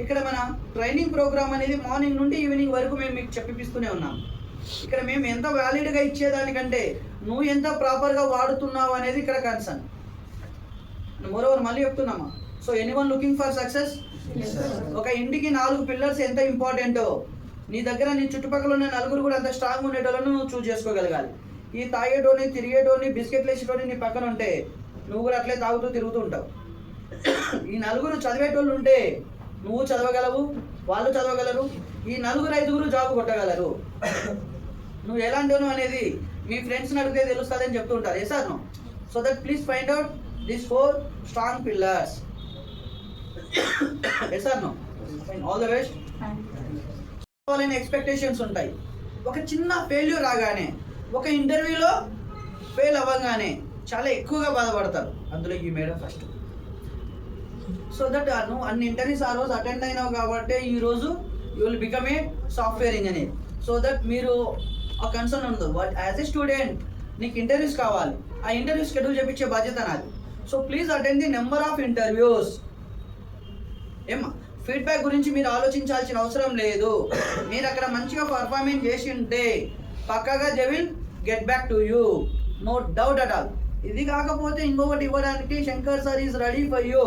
ఇక్కడ మన training programme అనేది మార్నింగ్ నుండి ఈవినింగ్ వరకు మేము మీకు చెప్పిస్తూనే ఉన్నాం. ఇక్కడ మేము ఎంత వ్యాలిడ్గా ఇచ్చేదానికంటే నువ్వు ఎంత ప్రాపర్గా వాడుతున్నావు అనేది ఇక్కడ కన్సర్న్. మోరోవర్ మళ్ళీ చెప్తున్నామా, so anyone looking for success, ఒక ఇంటికి 4 పిల్లర్స్ ఎంత ఇంపార్టెంటో నీ దగ్గర నీ చుట్టుపక్కల ఉన్న నలుగురు కూడా అంత స్ట్రాంగ్ ఉండేటోళ్ళను నువ్వు చూస్ చేసుకోగలగాలి. ఈ తాగేటోని తిరిగేటోని బిస్కెట్లు వేసేటోని నీ పక్కన ఉంటే నువ్వు కూడా అట్లే తాగుతూ తిరుగుతూ ఉంటావు. ఈ నలుగురు చదివేటోళ్ళు ఉంటే నువ్వు చదవగలవు, వాళ్ళు చదవగలరు, ఈ 4-5 జాబ్ కొట్టగలరు. నువ్వు ఎలాంటివను అనేది మీ ఫ్రెండ్స్ని అడిగితే తెలుస్తుందని చెప్తుంటారు. Yes or no? So that please find out these 4 strong pillars. Yes or no? All the best. వాళ్ళని ఎక్స్పెక్టేషన్స్ ఉంటాయి. ఒక చిన్న ఫెయిల్యూర్ రాగానే, ఒక ఇంటర్వ్యూలో ఫెయిల్ అవ్వగానే చాలా ఎక్కువగా బాధపడతారు. అందులో ఈ మేడం ఫస్ట్. సో దట్ నువ్వు అన్ని ఇంటర్వ్యూస్ ఆ రోజు అటెండ్ అయినావు కాబట్టి ఈరోజు you will become a software engineer. So that మీరు ఆ కన్సర్న్ ఉండదు. బట్ యాజ్ ఎ స్టూడెంట్ నీకు ఇంటర్వ్యూస్ కావాలి, ఆ ఇంటర్వ్యూ షెడ్యూల్ చేయించే బాధ్యత నాది. So please attend the number of interviews. ఏమా ఫీడ్బ్యాక్ గురించి మీరు ఆలోచించాల్సిన అవసరం లేదు. మీరు అక్కడ మంచిగా పర్ఫార్మెన్స్ చేసి ఉంటే పక్కాగా they will get back to you, no doubt at all. ఇది కాకపోతే ఇంకొకటి ఇవ్వడానికి Shankar sir is ready for you.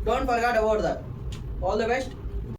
Don't forget about that. All the best.